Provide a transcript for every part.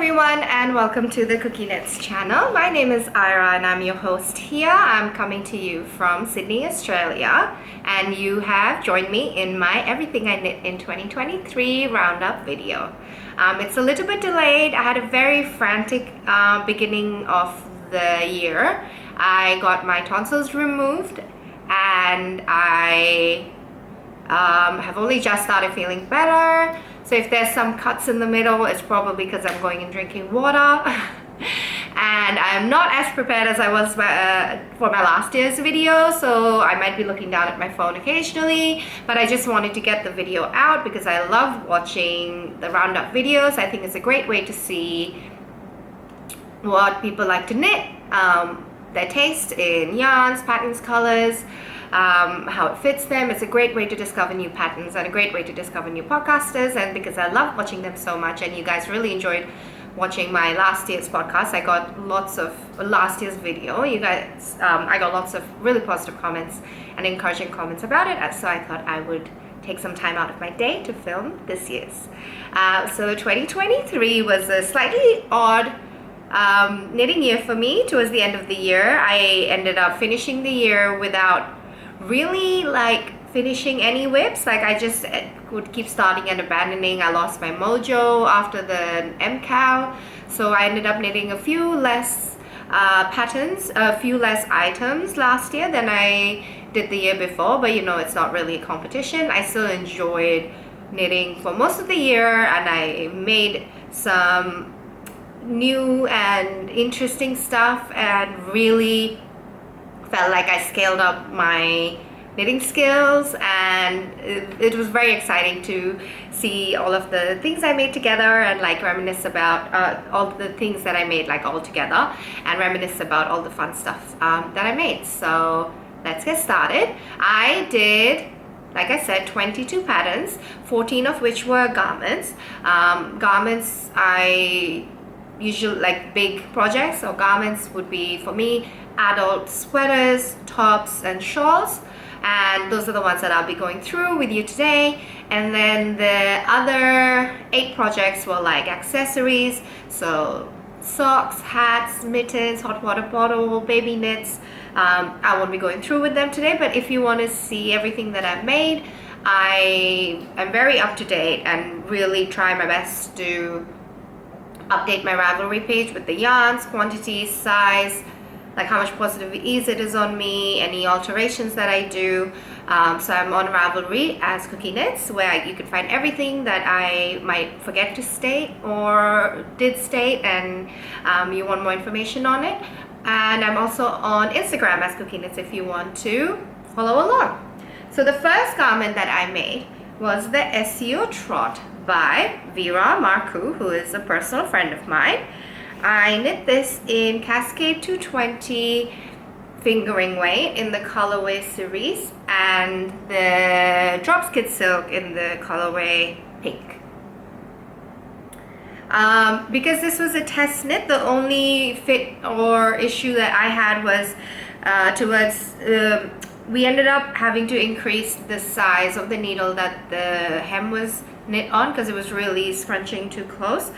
everyone and welcome to the KukieKnits channel. My name is Ira and I'm your host here. I'm coming to you from Sydney, Australia, and you have joined me in my Everything I Knit in 2023 roundup video. It's a little bit delayed. I had a very frantic beginning of the year. I got my tonsils removed and I have only just started feeling better. So if there's some cuts in the middle, it's probably because I'm going and drinking water. And I'm not as prepared as I was for my last year's video, so I might be looking down at my phone occasionally, but I just wanted to get the video out because I love watching the roundup videos. I think it's a great way to see what people like to knit, their taste in yarns, patterns, colors, how it fits them. It's a great way to discover new patterns and a great way to discover new podcasters. And because I love watching them so much and you guys really enjoyed watching my last year's podcast, I got lots of last year's video. You guys, I got lots of really positive comments and encouraging comments about it. So I thought I would take some time out of my day to film this year's. So 2023 was a slightly odd knitting year for me. Towards the end of the year, I ended up finishing the year without really finishing any whips. I just would keep starting and abandoning. I lost my mojo after the MCOW, so I ended up knitting a few less patterns, a few less items last year than I did the year before. But you know, it's not really a competition. I still enjoyed knitting for most of the year, and I made some new and interesting stuff and really felt like I scaled up my knitting skills, and it was very exciting to see all of the things I made together and reminisce about all the things that I made all together and reminisce about all the fun stuff that I made. So let's get started. I did, like I said, 22 patterns, 14 of which were garments. Garments, I usually big projects or garments would be, for me, adult sweaters, tops and shawls, and those are the ones that I'll be going through with you today. And then the other 8 projects were accessories, so socks, hats, mittens, hot water bottle, baby knits. I won't be going through with them today, but if you want to see everything that I've made, I am very up to date and really try my best to update my Ravelry page with the yarns, quantities, size, how much positive ease it is on me, any alterations that I do. So I'm on Ravelry as KukieKnits, where you can find everything that I might forget to state or did state, and you want more information on it. And I'm also on Instagram as KukieKnits if you want to follow along. So the first garment that I made was the SEO Trot by Vera Marcu, who is a personal friend of mine. I knit this in Cascade 220 fingering weight in the Colourways Cerise and the drop skid silk in the colorway pink. Because this was a test knit, the only fit or issue that I had was we ended up having to increase the size of the needle that the hem was knit on because it was really scrunching too close.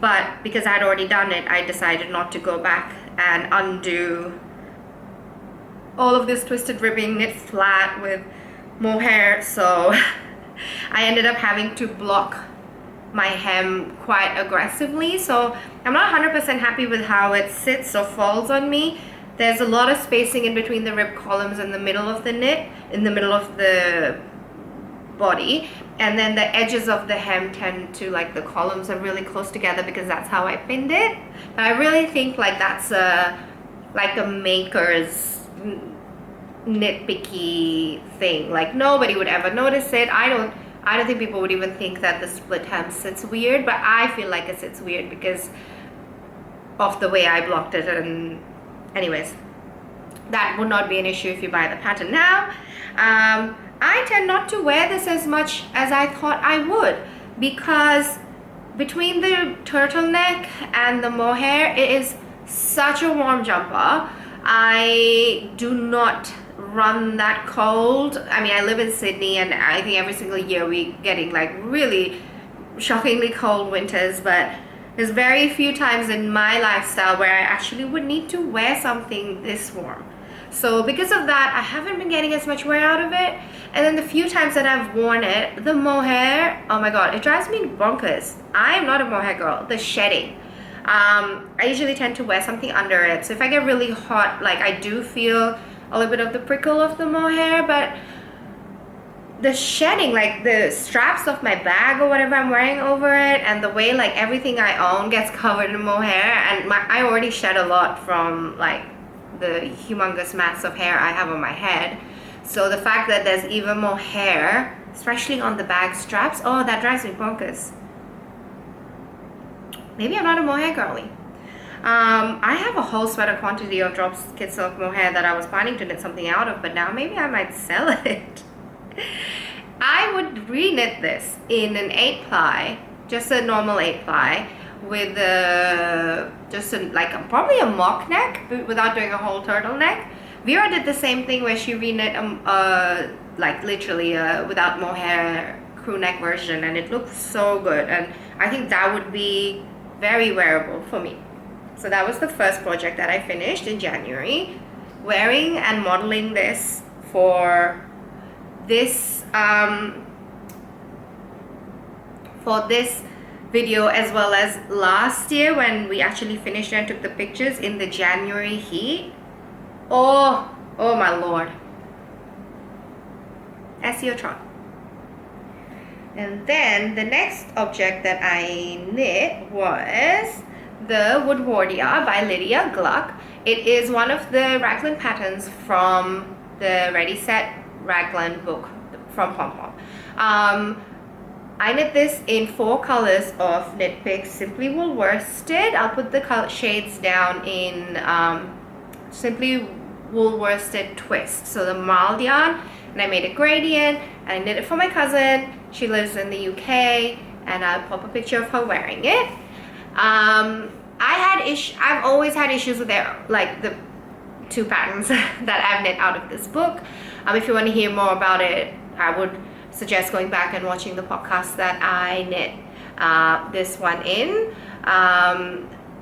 But because I had already done it, I decided not to go back and undo all of this twisted ribbing, knit flat with mohair. So I ended up having to block my hem quite aggressively. So I'm not 100% happy with how it sits or falls on me. There's a lot of spacing in between the rib columns in the middle of the knit, in the middle of the body, and then the edges of the hem tend to, the columns are really close together because that's how I pinned it. But I really think that's a maker's nitpicky thing. Nobody would ever notice it. I don't think people would even think that the split hem sits weird, but I feel like it sits weird because of the way I blocked it. And anyways, that would not be an issue if you buy the pattern now. I tend not to wear this as much as I thought I would because between the turtleneck and the mohair, it is such a warm jumper. I do not run that cold. I mean, I live in Sydney and I think every single year we're getting really shockingly cold winters, but There's very few times in my lifestyle where I actually would need to wear something this warm. So because of that, I haven't been getting as much wear out of it. And then the few times that I've worn it, the mohair, oh my god, it drives me bonkers. I am not a mohair girl. The shedding. I usually tend to wear something under it. So if I get really hot, like I do feel a little bit of the prickle of the mohair, but the shedding, like the straps of my bag or whatever I'm wearing over it, and the way like everything I own gets covered in mohair, and I already shed a lot from like the humongous mass of hair I have on my head. So the fact that there's even more hair, especially on the bag straps, oh, that drives me bonkers. Maybe I'm not a mohair girly. I have a whole sweater quantity of drop kid silk mohair that I was planning to knit something out of, but now maybe I might sell it. I would re-knit this in an 8-ply, just a normal 8-ply, with probably a mock neck without doing a whole turtleneck. Vera did the same thing where she re-knit like literally without mohair crew neck version, and it looked so good, and I think that would be very wearable for me. So that was the first project that I finished in January, wearing and modeling this for this video, as well as last year when we actually finished and took the pictures in the January heat. Oh my lord. SEO Trot. And then the next object that I knit was the Woodwardia by Lydia Gluck. It is one of the raglan patterns from the Ready Set Raglan book from Pom Pom. I knit this in 4 colors of Knit Picks Simply Wool Worsted. I'll put the color shades down in Simply Wool Worsted Twist. So the mild yarn, and I made a gradient, and I knit it for my cousin. She lives in the UK, and I'll pop a picture of her wearing it. I've always had issues with like the 2 patterns that I've knit out of this book. If you want to hear more about it, I would suggest going back and watching the podcast that I knit this one in.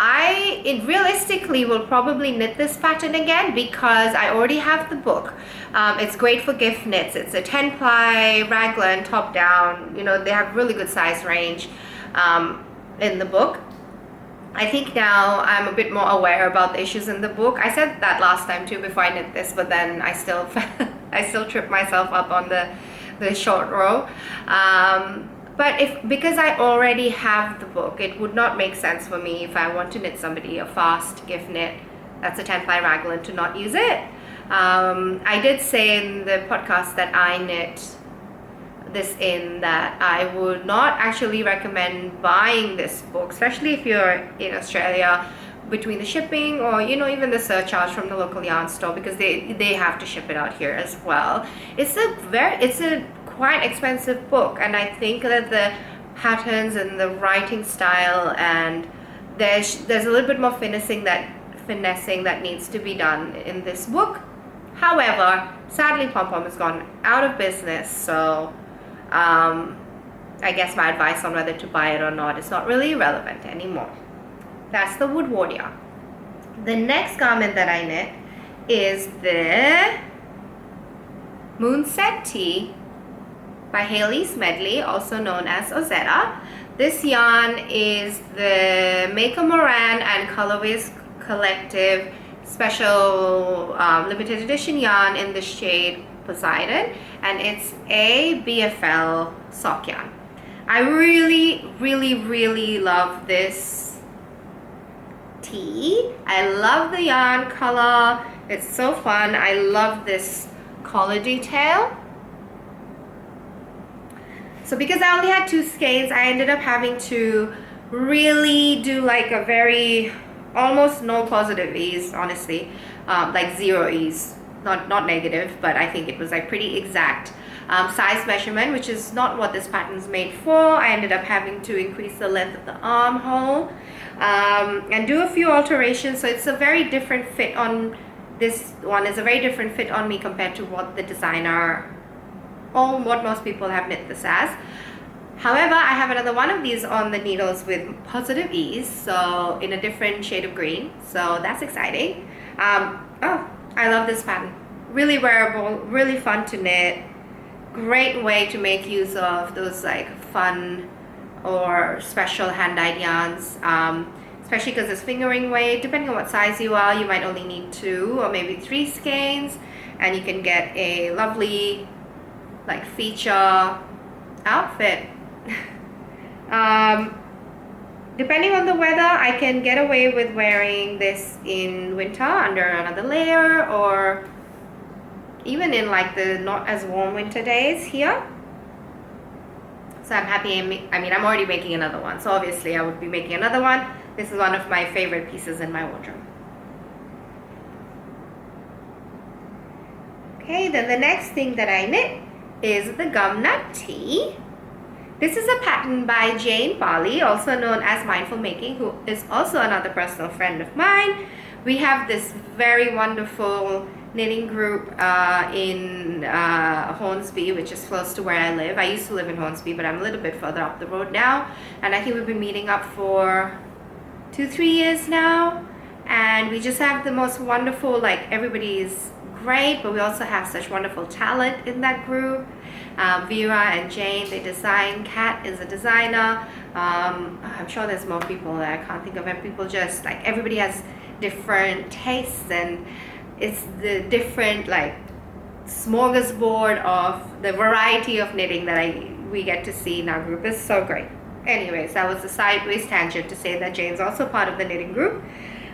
I realistically will probably knit this pattern again because I already have the book. It's great for gift knits. It's a 10-ply raglan top down. You know, they have really good size range in the book. I think now I'm a bit more aware about the issues in the book. I said that last time too before I knit this, but then I still tripped myself up on the short row. But because I already have the book, it would not make sense for me if I want to knit somebody a fast gift knit that's a 10-ply raglan to not use it. I did say in the podcast that I knit this in that I would not actually recommend buying this book, especially if you're in Australia, between the shipping or even the surcharge from the local yarn store, because they have to ship it out here as well. It's a quite expensive book, and I think that the patterns and the writing style, and there's a little bit more finessing that needs to be done in this book. However, sadly Pom Pom has gone out of business, so I guess my advice on whether to buy it or not is not really relevant anymore. That's the Woodwardia. The next garment that I knit is the Moonet Tea by Hailey Smedley, also known as Ozetta. This yarn is the Maker Moran and Colourways Collective special limited edition yarn in the shade Poseidon, and it's a BFL sock yarn. I really love this tea. I love the yarn color. It's so fun. I love this collar detail. So because I only had 2 skeins, I ended up having to really do like a very almost no positive ease, honestly, like 0 ease, not negative, but I think it was like pretty exact size measurement, which is not what this pattern's made for. I ended up having to increase the length of the armhole and do a few alterations. So it's a very different fit on this one. Is a very different fit on me compared to what the designer or what most people have knit this as. However, I have another one of these on the needles with Positive Ease, so in a different shade of green, so that's exciting. Oh, I love this pattern. Really wearable, really fun to knit. Great way to make use of those like fun or special hand-dyed yarns, especially because it's fingering weight. Depending on what size you are, you might only need 2 or maybe 3 skeins, and you can get a lovely like feature outfit. Depending on the weather, I can get away with wearing this in winter under another layer, or even in like the not as warm winter days here. So I'm happy. I mean, I'm already making another one, so obviously I would be making another one. This is one of my favorite pieces in my wardrobe. Okay, then the next thing that I knit is the Gumnut Tea. This is a pattern by Jane Balle, also known as Mindful Making, who is also another personal friend of mine. We have this very wonderful knitting group in Hornsby, which is close to where I live. I used to live in Hornsby, but I'm a little bit further up the road now. And I think we've been meeting up for 2-3 years now. And we just have the most wonderful, like, everybody's great, but we also have such wonderful talent in that group. Vera and Jane, they design. Kat is a designer. I'm sure there's more people that I can't think of, and people just like, everybody has different tastes, and it's the different like smorgasbord of the variety of knitting that we get to see in our group. Is so great. Anyways, that was a sideways tangent to say that Jane's also part of the knitting group.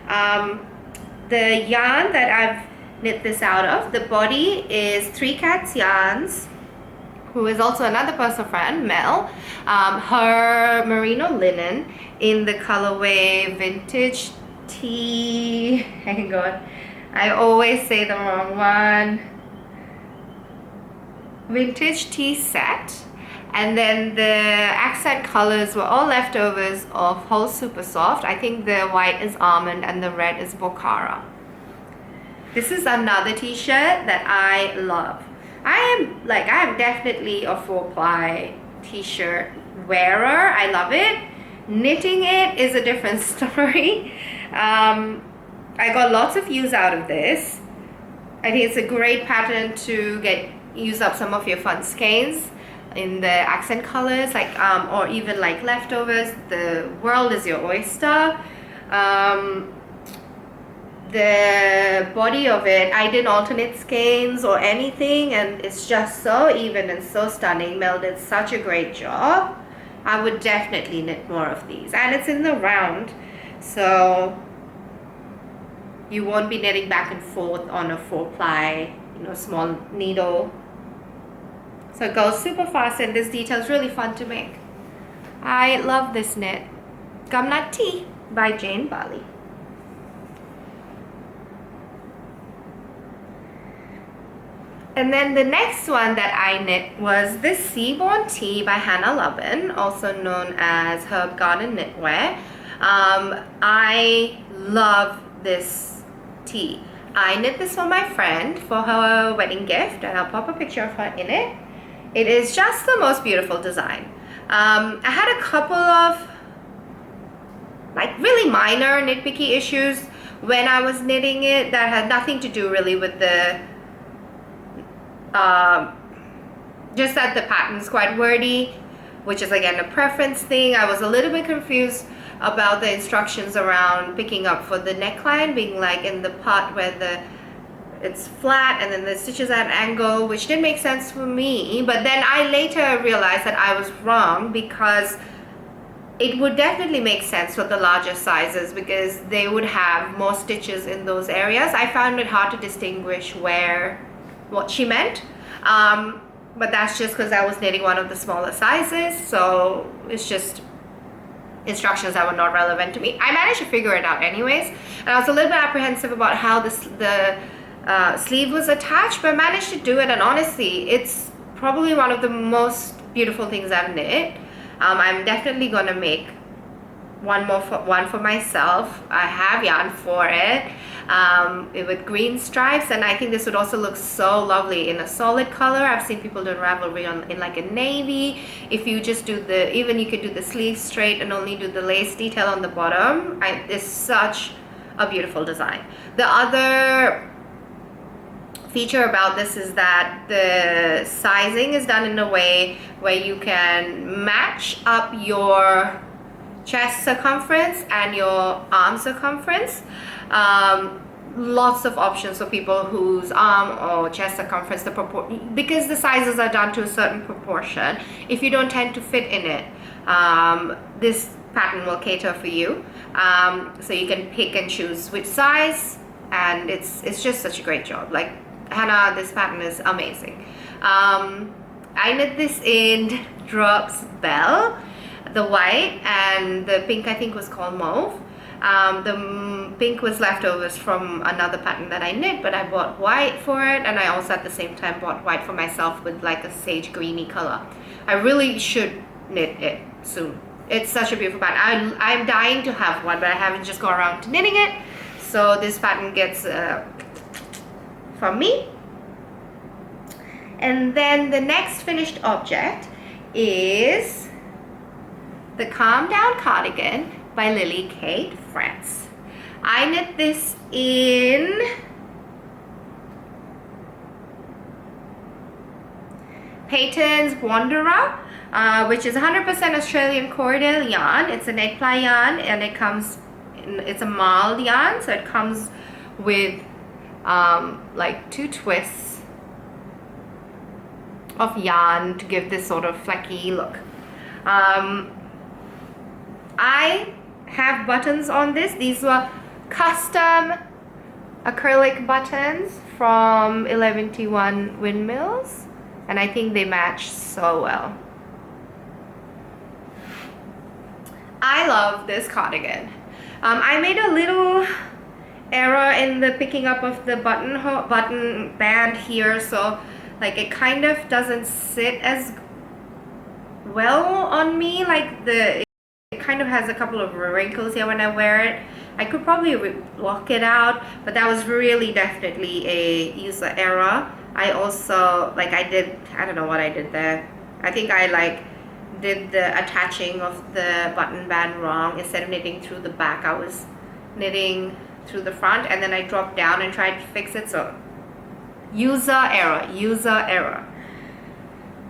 The yarn that I've knit this out of, the body is 3 Cats Yarns, who is also another personal friend, Mel. Her merino linen in the colorway Vintage Tea. Hang on, I always say the wrong one. Vintage Tea set. And then the accent colors were all leftovers of Holst Super Soft. I think the white is almond and the red is Bokhara. This is another t-shirt that I love. I am definitely a 4-ply t-shirt wearer. I love it. Knitting it is a different story. I got lots of use out of this. I think it's a great pattern to use up some of your fun skeins in the accent colors, like or even like leftovers. The world is your oyster. The body of it, I didn't alternate skeins or anything, and it's just so even and so stunning. Mel did such a great job. I would definitely knit more of these, and it's in the round, so you won't be knitting back and forth on a 4-ply, small needle. So it goes super fast, and this detail is really fun to make. I love this knit. Gumnut Tea by Jane Balle. And then the next one that I knit was this Seaborn Tea by Hannah Lubin, also known as Herb Garden Knitwear. I love this tea. I knit this for my friend for her wedding gift, and I'll pop a picture of her in it. It is just the most beautiful design. I had a couple of like really minor nitpicky issues when I was knitting it that had nothing to do really with the just that the pattern's quite wordy, which is again a preference thing. I was a little bit confused about the instructions around picking up for the neckline being like in the part where it's flat and then the stitches at an angle, which didn't make sense for me. But then I later realized that I was wrong, because it would definitely make sense for the larger sizes because they would have more stitches in those areas. I found it hard to distinguish what she meant, but that's just because I was knitting one of the smaller sizes, so it's just instructions that were not relevant to me. I managed to figure it out anyways, and I was a little bit apprehensive about how the sleeve was attached, but I managed to do it, and honestly it's probably one of the most beautiful things I've knit. I'm definitely gonna make one for myself. I have yarn for it, with green stripes, and I think this would also look so lovely in a solid color. I've seen people do Ravelry in like a navy. If you just do even you could do the sleeve straight and only do the lace detail on the bottom. It's such a beautiful design. The other feature about this is that the sizing is done in a way where you can match up your chest circumference and your arm circumference. Lots of options for people whose arm or chest circumference, because the sizes are done to a certain proportion. If you don't tend to fit in it, this pattern will cater for you. So you can pick and choose which size, and it's just such a great job. Like, Hannah, this pattern is amazing. I knit this in Drops Belle, the white, and the pink I think was called Mauve. The pink was leftovers from another pattern that I knit, but I bought white for it, and I also at the same time bought white for myself with like a sage greeny color. I really should knit it soon. It's such a beautiful pattern. I'm dying to have one, but I haven't just gone around to knitting it. So this pattern gets from me. And then the next finished object is the Calm Down Cardigan by Lily Kate France. I knit this in Peyton's Wanderer, which is 100% Australian Cordell yarn. It's an 8-ply yarn, and it's a marled yarn, so it comes with like 2 twists of yarn to give this sort of flecky look. I have buttons on this. These were custom acrylic buttons from 11T1 Windmills, and I think they match so well. I love this cardigan. I made a little error in the picking up of the button band here, so like it kind of doesn't sit as well on me. Like it kind of has a couple of wrinkles here when I wear it. I could probably block it out, but that was really definitely a user error. I also I don't know what I did there. I think I did the attaching of the button band wrong. Instead of knitting through the back, I was knitting through the front, and then I dropped down and tried to fix it. So user error.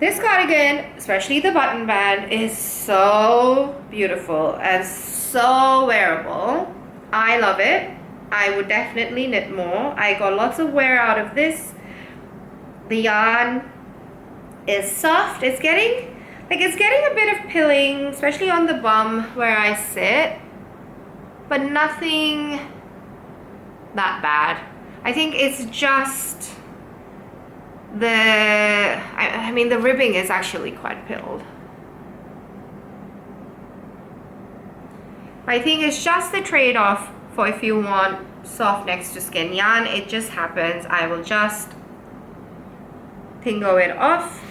This cardigan, especially the button band, is so beautiful and so wearable. I love it. I would definitely knit more. I got lots of wear out of this. The yarn is soft. It's getting a bit of pilling, especially on the bum where I sit, but nothing that bad. I think it's just I mean the ribbing is actually quite pilled. I think it's just the trade-off for if you want soft next to skin yarn. It just happens. I will just tingo it off.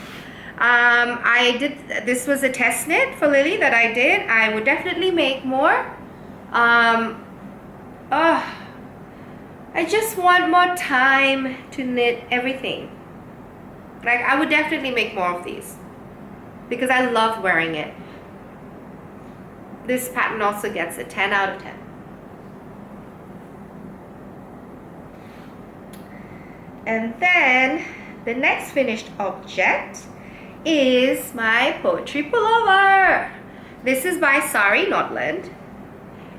This was a test knit for Lily that I did. I would definitely make more. I just want more time to knit everything. Like, I would definitely make more of these because I love wearing it. This pattern also gets a 10 out of 10. And then the next finished object is my poetry pullover. This is by Sari Nordland,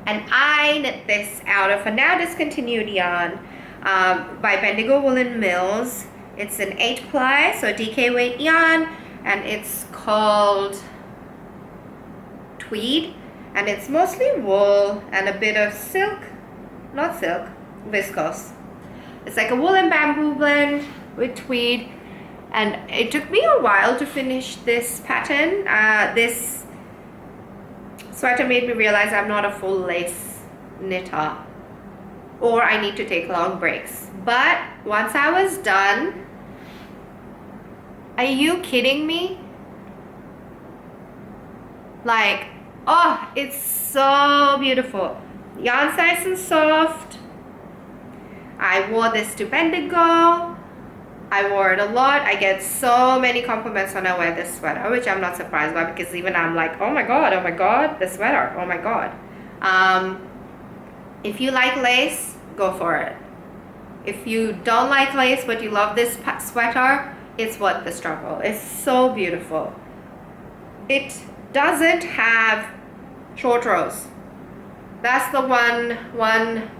and I knit this out of a now discontinued yarn by Bendigo Woolen Mills. It's an 8-ply, so DK weight yarn, and it's called Tweed, and it's mostly wool and a bit of silk, not silk, viscose. It's like a wool and bamboo blend with tweed, and it took me a while to finish this pattern. This sweater made me realize I'm not a full lace knitter, or I need to take long breaks. But once I was done, are you kidding me? Like, Oh, it's so beautiful. Yarn's nice and soft. I wore this to Bendigo. I wore it a lot. I get so many compliments when I wear this sweater, which I'm not surprised by, because even I'm like, oh my god, the sweater, oh my god. If you like lace, go for it. If you don't like lace but you love this sweater, it's worth the struggle. It's so beautiful. It doesn't have short rows. That's the one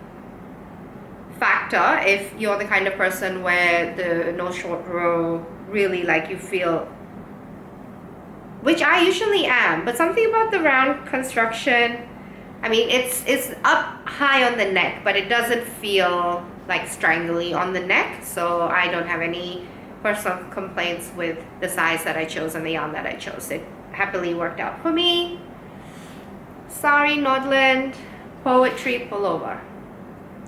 factor. If you're the kind of person where the no short row really, like, you feel, which I usually am, but something about the round construction, I mean, it's up high on the neck, but it doesn't feel like strangly on the neck, so I don't have any personal complaints with the size that I chose and the yarn that I chose. It happily worked out for me. Sorry, Nordland. Poetry Pullover.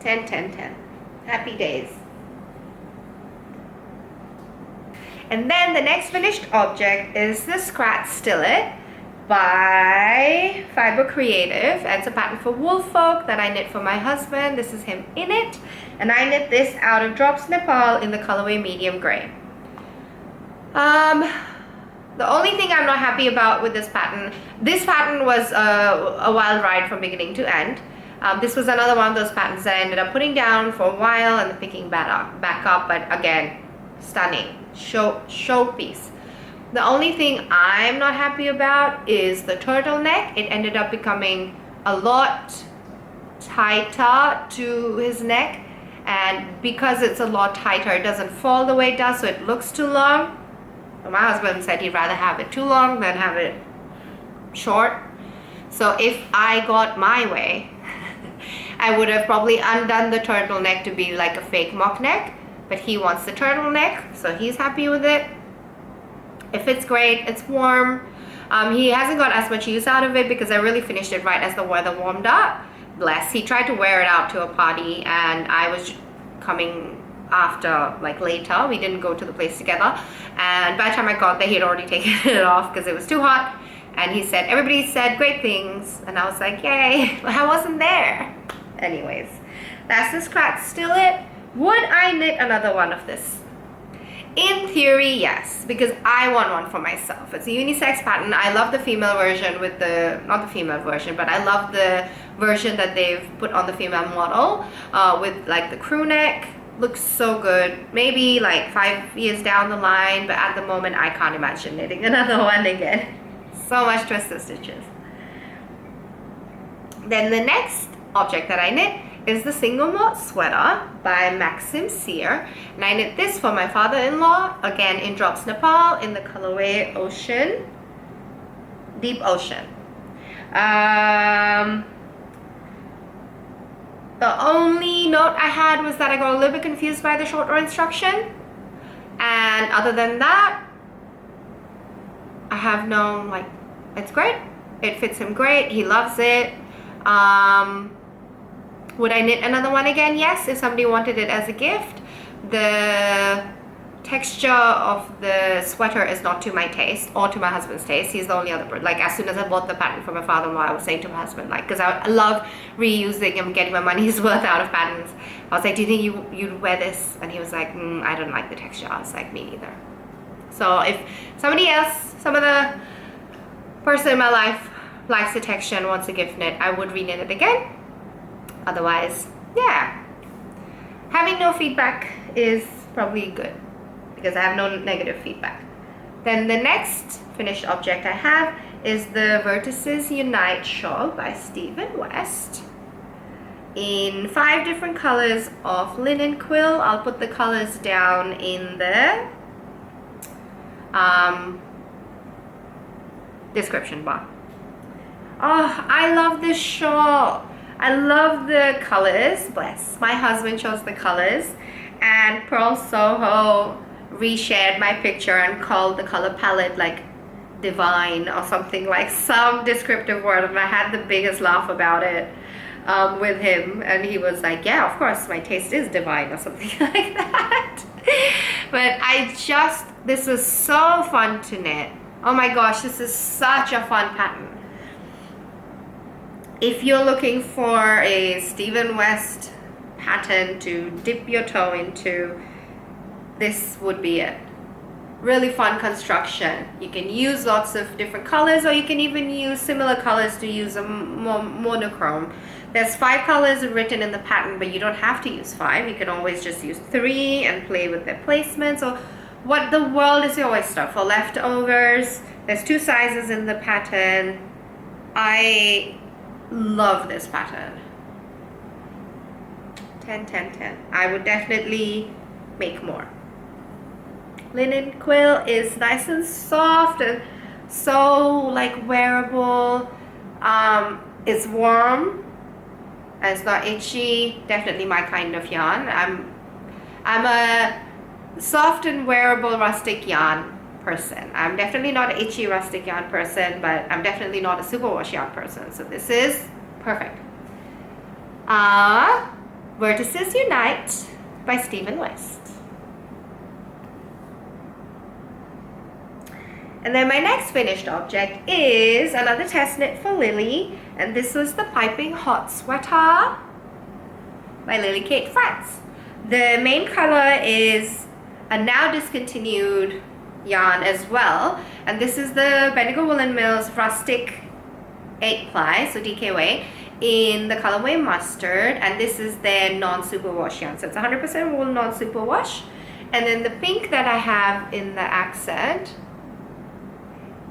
10, 10, 10. Happy days. And then the next finished object is the Scratch Stillet by Fiber Creative. It's a pattern for Woolfolk that I knit for my husband. This is him in it. And I knit this out of Drops Nepal in the colorway medium gray. The only thing I'm not happy about with this pattern was a wild ride from beginning to end. This was another one of those patterns that I ended up putting down for a while and picking back up, but again, stunning, showpiece. The only thing I'm not happy about is the turtleneck. It ended up becoming a lot tighter to his neck, and because it's a lot tighter, it doesn't fall the way it does, so it looks too long. My husband said he'd rather have it too long than have it short. So if I got my way, I would have probably undone the turtleneck to be like a fake mock neck, but he wants the turtleneck, so he's happy with it. It fits great, it's warm. He hasn't got as much use out of it because I really finished it right as the weather warmed up. Bless, he tried to wear it out to a party and I was coming after, like later. We didn't go to the place together, and by the time I got there, he had already taken it off because it was too hot. And he said, everybody said great things, and I was like, yay, but I wasn't there. Anyways, that's the Scratch Stillet. Would I knit another one of this? In theory, yes, because I want one for myself. It's a unisex pattern. I love the female version with the, not the female version, but I love the version that they've put on the female model with like the crew neck. Looks so good. Maybe like 5 years down the line, but at the moment I can't imagine knitting another one again. So much twisted stitches. Then the next object that I knit is the Single Mode Sweater by Maxim Sear, and I knit this for my father-in-law, again in Drops Nepal in the colorway Ocean, Deep Ocean. The only note I had was that I got a little bit confused by the short row instruction, and other than that, I have no, like, it's great. It fits him great. He loves it. Would I knit another one again? Yes, if somebody wanted it as a gift. The texture of the sweater is not to my taste or to my husband's taste. He's the only other person. Like, as soon as I bought the pattern for my father-in-law, I was saying to my husband, like, because I love reusing and getting my money's worth out of patterns. I was like, do you think you'd wear this? And he was like, I don't like the texture. I was like, me neither. So if somebody else, some other person in my life likes the texture and wants a gift knit, I would reknit it again. Otherwise, yeah. Having no feedback is probably good because I have no negative feedback. Then the next finished object I have is the Vertices Unite shawl by Stephen West in 5 different colors of linen quill. I'll put the colors down in the description bar. Oh, I love this shawl. I love the colors. Bless. My husband chose the colors, and Pearl Soho reshared my picture and called the color palette like divine or something, like some descriptive word, and I had the biggest laugh about it with him, and he was like, yeah, of course my taste is divine or something like that. But this was so fun to knit. Oh my gosh, this is such a fun pattern. if you're looking for a Stephen West pattern to dip your toe into, this would be it. Really fun construction. You can use lots of different colors, or you can even use similar colors to use a monochrome. There's 5 colors written in the pattern, but you don't have to use 5. You can always just use 3 and play with their placements. Or what the world is your oyster for leftovers. There's 2 sizes in the pattern. I love this pattern. 10, 10, 10. I would definitely make more. Linen quill is nice and soft and so like wearable. It's warm and it's not itchy. Definitely my kind of yarn. I'm a soft and wearable rustic yarn person. I'm definitely not an itchy rustic yarn person, but I'm definitely not a superwash yarn person. So this is perfect. Vertices Unite by Stephen West. And then my next finished object is another test knit for Lily, and this was the Piping Hot Sweater by Lily Kate France. The main color is a now discontinued yarn as well, and this is the Bendigo Woolen Mills Rustic 8 ply, so DKW, in the colorway Mustard, and this is their non-superwash yarn, so it's 100% wool non-superwash. And then the pink that I have in the accent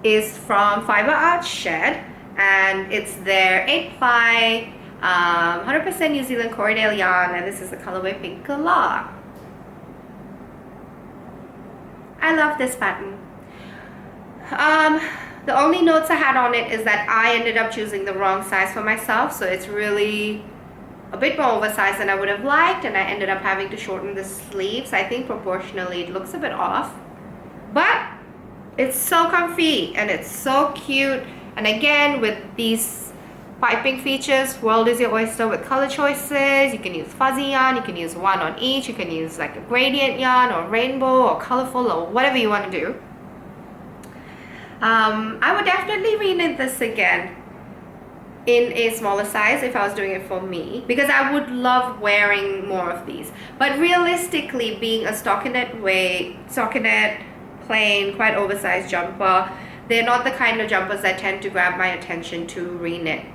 is from Fiber Art Shed, and it's their 8 ply 100% New Zealand Corriedale yarn, and this is the colorway Pink Galah. I love this pattern. The only notes I had on it is that I ended up choosing the wrong size for myself, so it's really a bit more oversized than I would have liked, and I ended up having to shorten the sleeves. I think proportionally it looks a bit off, but it's so comfy and it's so cute. And again, with these piping features, world is your oyster with color choices. You can use fuzzy yarn, you can use one on each, you can use like a gradient yarn or rainbow or colorful or whatever you want to do. I would definitely reknit this again in a smaller size if I was doing it for me, because I would love wearing more of these. But realistically, being a stockinette plain, quite oversized jumper, they're not the kind of jumpers that tend to grab my attention to reknit.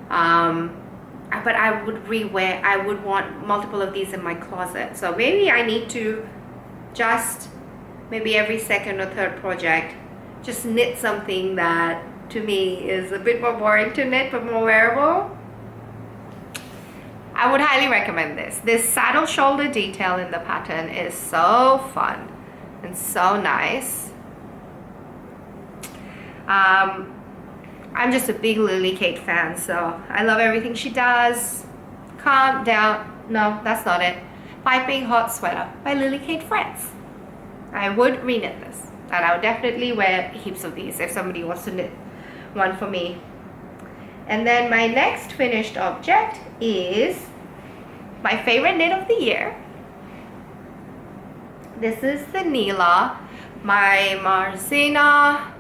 But I would want multiple of these in my closet. So maybe I need to just, maybe every second or third project, just knit something that to me is a bit more boring to knit but more wearable. I would highly recommend this. This saddle shoulder detail in the pattern is so fun and so nice. I'm just a big Lily Kate fan, so I love everything she does. Calm down. No, that's not it. Piping Hot Sweater by Lily Kate France. I would reknit this, and I would definitely wear heaps of these if somebody wants to knit one for me. And then my next finished object is my favorite knit of the year. This is the Nila, my Marcina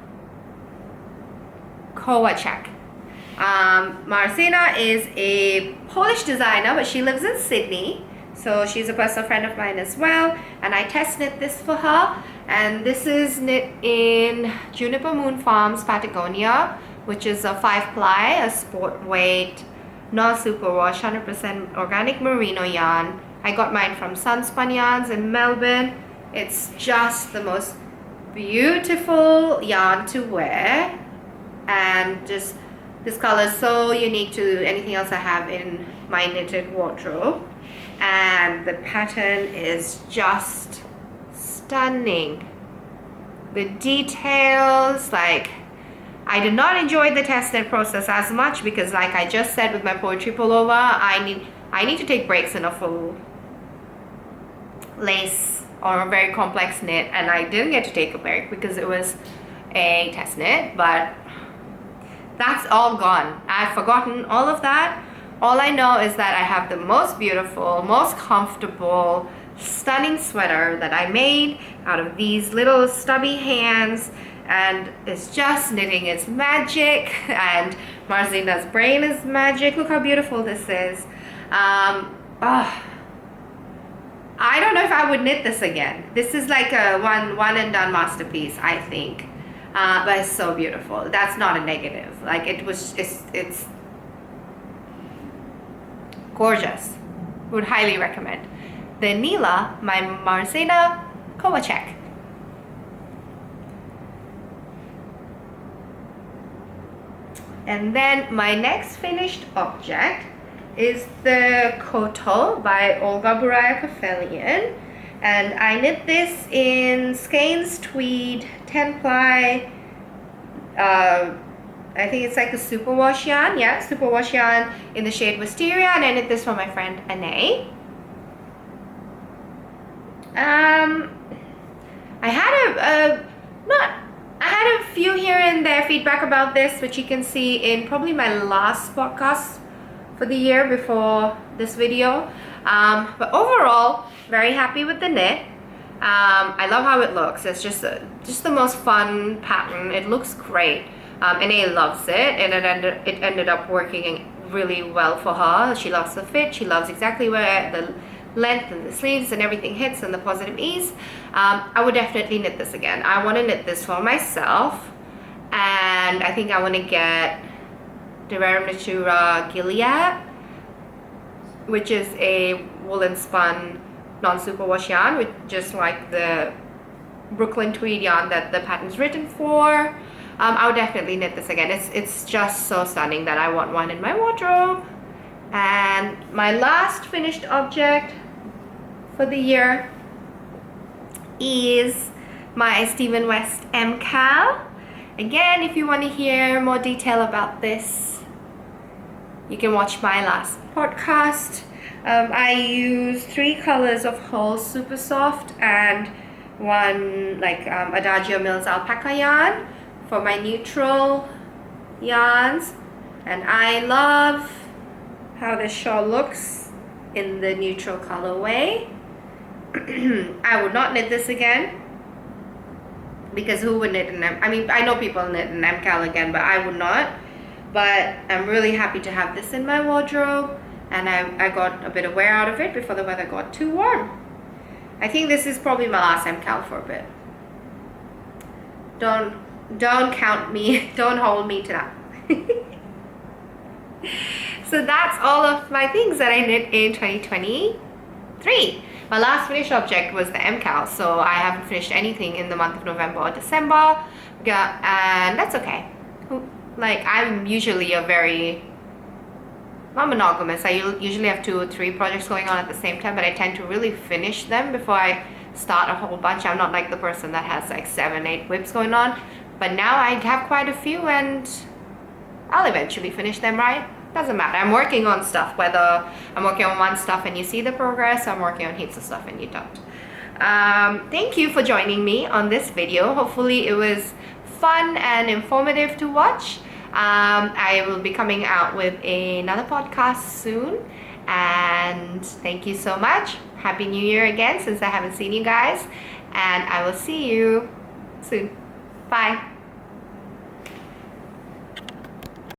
COA check. Marcina is a Polish designer, but she lives in Sydney, so she's a personal friend of mine as well, and I test knit this for her. And this is knit in Juniper Moon Farms Patagonia, which is a 5 ply, a sport weight, non-superwash, 100% organic merino yarn. I got mine from Sunspun Yarns in Melbourne. It's just the most beautiful yarn to wear, and just this color is so unique to anything else I have in my knitted wardrobe, and the pattern is just stunning. The details, like, I did not enjoy the test knit process as much because, like I just said with my poetry pullover, I need to take breaks in a full lace or a very complex knit, and I didn't get to take a break because it was a test knit, but that's all gone. I've forgotten all of that. All I know is that I have the most beautiful, most comfortable, stunning sweater that I made out of these little stubby hands, and it's just knitting is magic, and Marzena's brain is magic. Look how beautiful this is. Oh, I don't know if I would knit this again. This is like a one and done masterpiece, I think. But it's so beautiful. That's not a negative. Like it's gorgeous. Would highly recommend. The Theila, my Marena COA check. And then my next finished object is the Koto by Olga Buraya-Kafelian, and I knit this in Skeins Tweed 10 ply. I think it's like a superwash yarn, yeah, superwash yarn in the shade Wisteria, and I knit this for my friend Ane. I had a few here and there feedback about this, which you can see in probably my last podcast for the year before this video. But overall, very happy with the knit. I love how it looks. It's just the most fun pattern. It looks great. Ane loves it, and it ended up working really well for her. She loves the fit. She loves exactly where the length and the sleeves and everything hits, and the positive ease. I would definitely knit this again. I want to knit this for myself, and I think I want to get the Vera Natura Gilead, which is a woolen spun non-superwash yarn, with just like the Brooklyn tweed yarn that the pattern's written for. I would definitely knit this again. It's just so stunning that I want one in my wardrobe. And my last finished object for the year is my Stephen West MCAL. Again, if you want to hear more detail about this, you can watch my last podcast. I use 3 colors of Holst Super Soft and one like Adagio Mills alpaca yarn for my neutral yarns, and I love how this shawl looks in the neutral colorway. I would not knit this again, because who would knit an I mean, I know people knit an MCAL again, but I would not. But I'm really happy to have this in my wardrobe, and I got a bit of wear out of it before the weather got too warm. I think this is probably my last MCAL for a bit. Don't count me, don't hold me to that. So that's all of my things that I knit in 2023. My last finished object was the MCAL, so I haven't finished anything in the month of November or December. Yeah, and that's okay. Like, I'm usually a very, not monogamous. I usually have 2 or 3 projects going on at the same time, but I tend to really finish them before I start a whole bunch. I'm not like the person that has like 7, 8 whips going on. But now I have quite a few, and I'll eventually finish them, right? Doesn't matter. I'm working on stuff, whether I'm working on one stuff and you see the progress, I'm working on heaps of stuff and you don't. Thank you for joining me on this video. Hopefully it was fun and informative to watch. I will be coming out with another podcast soon, and thank you so much. Happy New Year again, since I haven't seen you guys, and I will see you soon. Bye.